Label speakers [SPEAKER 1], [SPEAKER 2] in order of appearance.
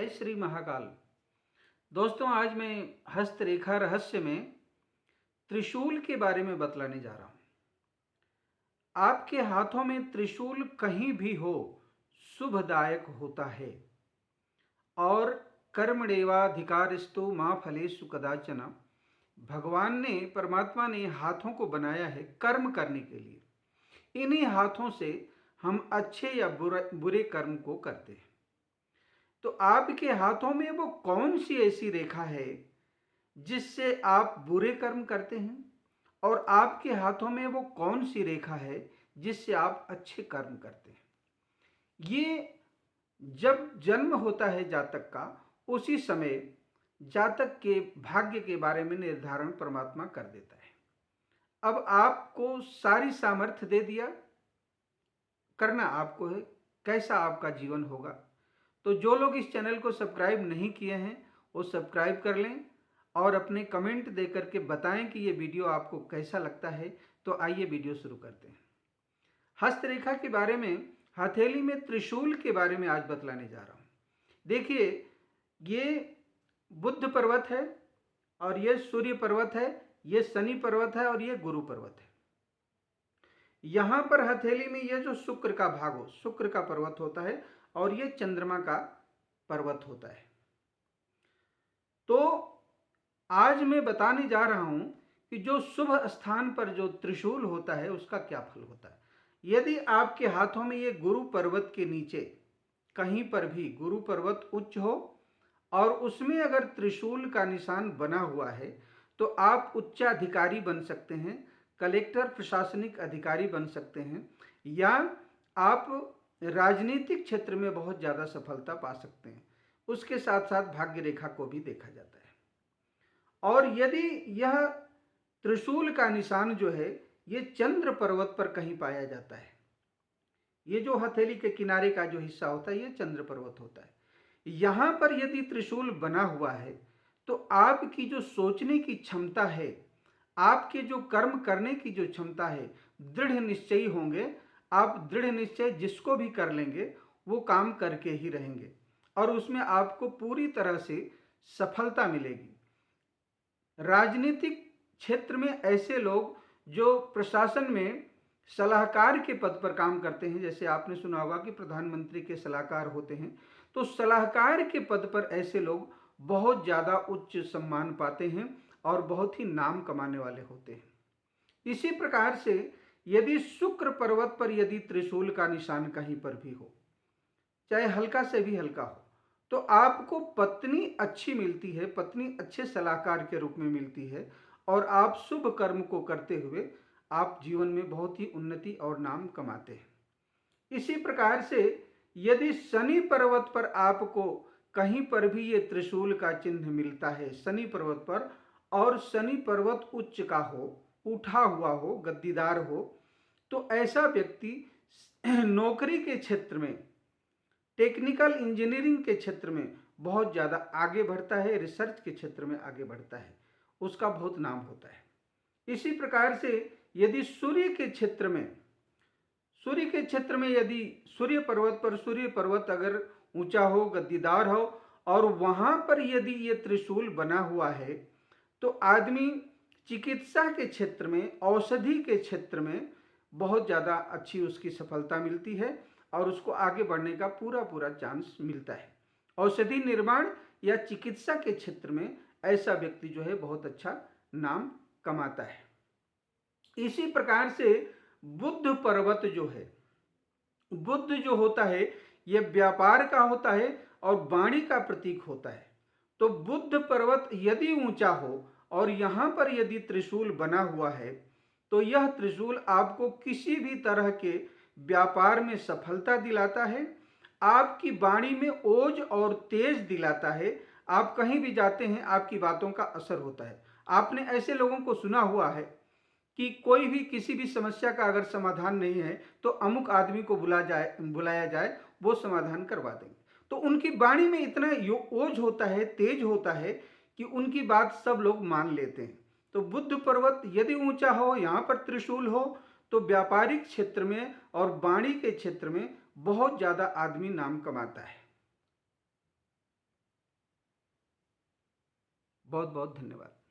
[SPEAKER 1] श्री महाकाल। दोस्तों, आज मैं हस्तरेखा रहस्य में त्रिशूल के बारे में बतलाने जा रहा हूं। आपके हाथों में त्रिशूल कहीं भी हो शुभदायक होता है और कर्मणेवाधिकारस्तु मा फलेषु कदाचन। भगवान ने, परमात्मा ने हाथों को बनाया है कर्म करने के लिए। इन्हीं हाथों से हम अच्छे या बुरे कर्म को करते हैं। तो आपके हाथों में वो कौन सी ऐसी रेखा है जिससे आप बुरे कर्म करते हैं, और आपके हाथों में वो कौन सी रेखा है जिससे आप अच्छे कर्म करते हैं। ये जब जन्म होता है जातक का, उसी समय जातक के भाग्य के बारे में निर्धारण परमात्मा कर देता है। अब आपको सारी सामर्थ्य दे दिया, करना आपको है, कैसा आपका जीवन होगा। तो जो लोग इस चैनल को सब्सक्राइब नहीं किए हैं वो सब्सक्राइब कर लें और अपने कमेंट दे करके बताएं कि ये वीडियो आपको कैसा लगता है। तो आइए वीडियो शुरू करते हैं। हस्तरेखा के बारे में, हथेली में त्रिशूल के बारे में आज बतलाने जा रहा हूँ। देखिए, ये बुद्ध पर्वत है और ये सूर्य पर्वत है, ये शनि पर्वत है और ये गुरु पर्वत है। यहाँ पर हथेली में ये जो शुक्र का भाग हो, शुक्र का पर्वत होता है और ये चंद्रमा का पर्वत होता है। तो आज मैं बताने जा रहा हूं कि जो शुभ स्थान पर जो त्रिशूल होता है उसका क्या फल होता है। यदि आपके हाथों में ये गुरु पर्वत के नीचे कहीं पर भी गुरु पर्वत उच्च हो और उसमें अगर त्रिशूल का निशान बना हुआ है तो आप उच्चाधिकारी बन सकते हैं, कलेक्टर प्रशासनिक अधिकारी बन सकते हैं, या आप राजनीतिक क्षेत्र में बहुत ज़्यादा सफलता पा सकते हैं। उसके साथ साथ भाग्य रेखा को भी देखा जाता है। और यदि यह त्रिशूल का निशान जो है ये चंद्र पर्वत पर कहीं पाया जाता है, ये जो हथेली के किनारे का जो हिस्सा होता है ये चंद्र पर्वत होता है, यहाँ पर यदि त्रिशूल बना हुआ है तो आपकी जो सोचने की क्षमता है, आपके जो कर्म करने की जो क्षमता है, दृढ़ निश्चयी होंगे। आप दृढ़ निश्चय जिसको भी कर लेंगे वो काम करके ही रहेंगे और उसमें आपको पूरी तरह से सफलता मिलेगी। राजनीतिक क्षेत्र में ऐसे लोग जो प्रशासन में सलाहकार के पद पर काम करते हैं, जैसे आपने सुना होगा कि प्रधानमंत्री के सलाहकार होते हैं, तो सलाहकार के पद पर ऐसे लोग बहुत ज़्यादा उच्च सम्मान पाते हैं और बहुत ही नाम कमाने वाले होते हैं। इसी प्रकार से यदि शुक्र पर्वत पर यदि त्रिशूल का निशान कहीं पर भी हो, चाहे हल्का से भी हल्का हो, तो आपको पत्नी अच्छी मिलती है, पत्नी अच्छे सलाहकार के रूप में मिलती है और आप शुभ कर्म को करते हुए आप जीवन में बहुत ही उन्नति और नाम कमाते हैं। इसी प्रकार से यदि शनि पर्वत पर आपको कहीं पर भी ये त्रिशूल का चिन्ह मिलता है, शनि पर्वत पर, और शनि पर्वत उच्च का हो, उठा हुआ हो, गद्दीदार हो, तो ऐसा व्यक्ति नौकरी के क्षेत्र में, टेक्निकल इंजीनियरिंग के क्षेत्र में बहुत ज़्यादा आगे बढ़ता है, रिसर्च के क्षेत्र में आगे बढ़ता है, उसका बहुत नाम होता है। इसी प्रकार से यदि सूर्य के क्षेत्र में यदि सूर्य पर्वत पर, सूर्य पर्वत अगर ऊंचा हो, गद्दीदार हो और वहां पर यदि ये त्रिशूल बना हुआ है तो आदमी चिकित्सा के क्षेत्र में, औषधि के क्षेत्र में बहुत ज़्यादा अच्छी उसकी सफलता मिलती है और उसको आगे बढ़ने का पूरा पूरा चांस मिलता है। औषधि निर्माण या चिकित्सा के क्षेत्र में ऐसा व्यक्ति जो है बहुत अच्छा नाम कमाता है। इसी प्रकार से बुद्ध पर्वत जो है, बुद्ध जो होता है ये व्यापार का होता है और वाणी का प्रतीक होता है। तो बुद्ध पर्वत यदि ऊंचा हो और यहाँ पर यदि त्रिशूल बना हुआ है तो यह त्रिशूल आपको किसी भी तरह के व्यापार में सफलता दिलाता है, आपकी वाणी में ओज और तेज दिलाता है। आप कहीं भी जाते हैं आपकी बातों का असर होता है। आपने ऐसे लोगों को सुना हुआ है कि कोई भी किसी भी समस्या का अगर समाधान नहीं है तो अमुक आदमी को बुलाया जाए, वो समाधान करवा देंगे। तो उनकी वाणी में इतना ओज होता है, तेज होता है कि उनकी बात सब लोग मान लेते हैं। तो बुद्ध पर्वत यदि ऊंचा हो, यहाँ पर त्रिशूल हो, तो व्यापारिक क्षेत्र में और वाणी के क्षेत्र में बहुत ज़्यादा आदमी नाम कमाता है। बहुत बहुत धन्यवाद।